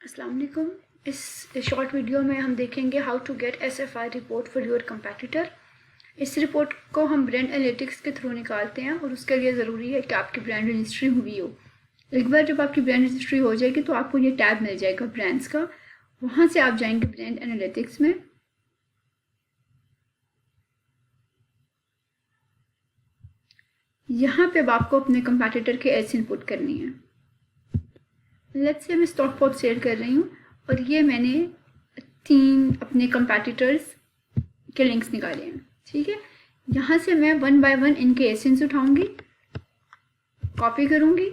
अस्सलाम वालेकुम। इस शॉर्ट वीडियो में हम देखेंगे how to get SFI report for your competitor. इस रिपोर्ट को हम ब्रांड एनालिटिक्स के थ्रू निकालते हैं और उसके लिए ज़रूरी है कि आपकी ब्रांड रजिस्ट्री हुई हो। एक बार जब आपकी ब्रांड रजिस्ट्री हो जाएगी तो आपको ये टैब मिल जाएगा ब्रांड्स का। वहाँ से आप जाएंगे ब्रांड एनालिटिक्स में। यहाँ पे अब आपको अपने कंपैटिटर के एड्स इनपुट करनी है। लेट्स से मैं स्टॉक पॉप शेयर कर रही हूँ और ये मैंने 3 अपने कंपैटिटर्स के लिंक्स निकाले हैं। ठीक है, यहाँ से मैं 1 बाय 1 इनके एसेंस उठाऊंगी, कॉपी करूंगी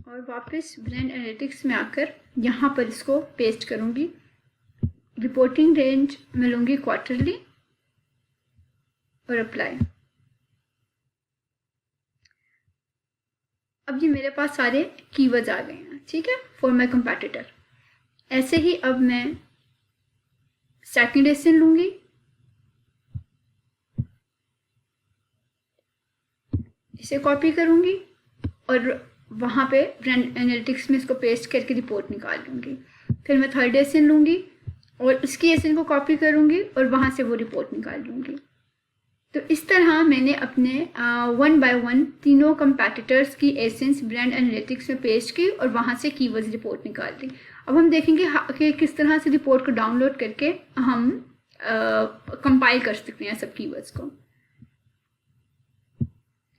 और वापस ब्रांड एनालिटिक्स में आकर यहाँ पर इसको पेस्ट करूंगी। रिपोर्टिंग रेंज में लूंगी क्वार्टरली और अप्लाई। अब ये मेरे पास सारे कीवर्ड्स आ गए हैं। ठीक है, फॉर माई कंपैटिटर। ऐसे ही अब मैं सेकंड एसेन लूंगी, इसे कॉपी करूंगी और वहां पे ब्रांड एनालिटिक्स में इसको पेस्ट करके रिपोर्ट निकाल लूंगी। फिर मैं थर्ड एसेन लूंगी और इसकी एसेन को कॉपी करूंगी और वहां से वो रिपोर्ट निकाल लूंगी। तो इस तरह मैंने अपने 1 बाय 1 तीनों कंपैटिटर्स की एसेंस ब्रांड एनालिटिक्स में पेस्ट की और वहाँ से कीवर्ड्स रिपोर्ट निकाल दी। अब हम देखेंगे कि किस तरह से रिपोर्ट को डाउनलोड करके हम कंपाइल कर सकते हैं सब कीवर्ड्स को।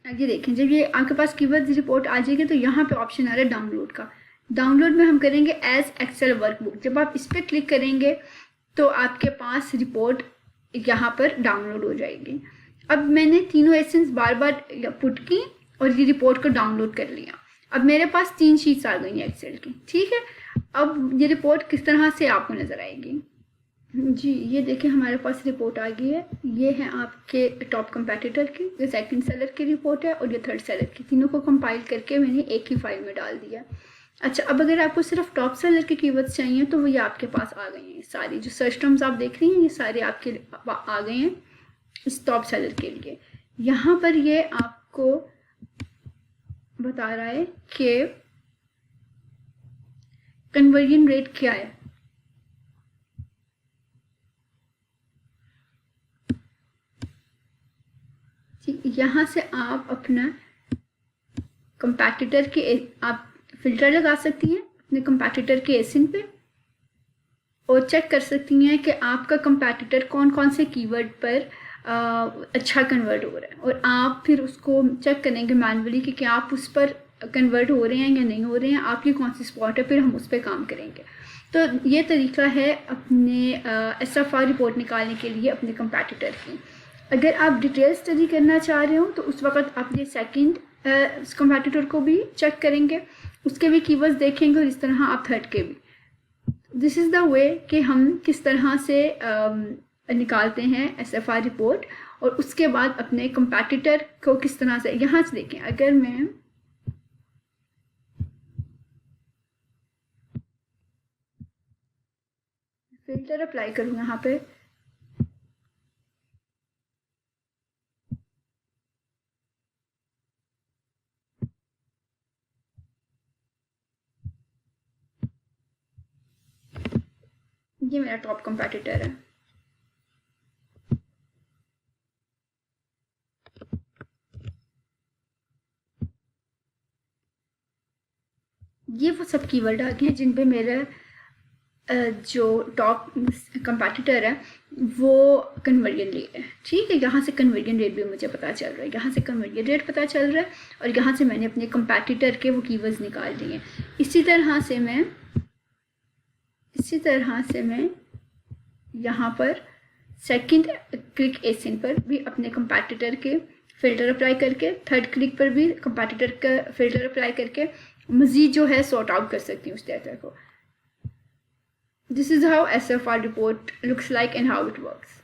ये देखें, जब ये आपके पास कीवर्ड्स रिपोर्ट आ जाएगी तो यहाँ पे ऑप्शन आ रहा है डाउनलोड का। डाउनलोड में हम करेंगे एज एक्सेल वर्कबुक। जब आप इस पर क्लिक करेंगे तो आपके पास रिपोर्ट यहाँ पर डाउनलोड हो जाएगी। अब मैंने तीनों एसेंस बार बार पुट की और ये रिपोर्ट को डाउनलोड कर लिया। अब मेरे पास 3 शीट्स आ गई हैं एक्सेल की। ठीक है, अब ये रिपोर्ट किस तरह से आपको नजर आएगी। जी, ये देखें हमारे पास रिपोर्ट आ गई है। ये है आपके टॉप कंपैटिटर की, ये सेकंड सेलर की रिपोर्ट है और ये थर्ड सेलर की। तीनों को कंपाइल करके मैंने एक ही फाइल में डाल दिया। अच्छा, अब अगर आपको सिर्फ टॉप सेलर के कीवर्ड्स चाहिए तो वो ये आपके पास आ गए हैं। सारी जो सर्च टर्म्स आप देख रही हैं ये सारे आपके आ गए हैं इस टॉप सेलर के लिए। यहाँ पर ये आपको बता रहा है कि कन्वर्जन रेट क्या है। यहाँ से आप अपना कंपैटिटर के आप फिल्टर लगा सकती हैं अपने कंपैटिटर के एसिन पे और चेक कर सकती हैं कि आपका कंपैटिटर कौन कौन से कीवर्ड पर अच्छा कन्वर्ट हो रहा है और आप फिर उसको चेक करेंगे मैनुअली कि क्या आप उस पर कन्वर्ट हो रहे हैं या नहीं हो रहे हैं, आपकी कौन सी स्पॉट है, फिर हम उस पर काम करेंगे। तो ये तरीका है अपने SFI रिपोर्ट निकालने के लिए अपने कंपैटिटर की। अगर आप डिटेल स्टडी करना चाह रहे हो तो उस वक्त आप ये सेकेंड कंपैटिटर को भी चेक करेंगे, उसके भी कीवर्ड्स देखेंगे और इस तरह आप थर्ड के भी। दिस इज़ द वे कि हम किस तरह से निकालते हैं SFI रिपोर्ट और उसके बाद अपने कंपैटिटर को किस तरह से। यहाँ से देखें, अगर मैं फिल्टर अप्लाई करूँ यहाँ पे, ये मेरा टॉप कंपैटिटर है। ये वो सब कीवर्ड आ गए हैं जिन पे मेरा जो टॉप कंपैटिटर है वो कन्वर्जन रेट है। ठीक है, यहाँ से कन्वर्जन रेट भी मुझे पता चल रहा है, यहाँ से कन्वर्जन रेट पता चल रहा है और यहाँ से मैंने अपने कंपैटिटर के वो कीवर्ड्स निकाल दिए हैं। इसी तरह से मैं यहाँ पर सेकंड क्लिक एसिन पर भी अपने कंपैटिटर के फिल्टर अप्लाई करके, थर्ड क्लिक पर भी कंपैटिटर का फिल्टर अप्लाई करके मज़ीद जो है सॉर्ट आउट कर सकती हूँ उस डेटा को। This is how SFI report looks like and how it works.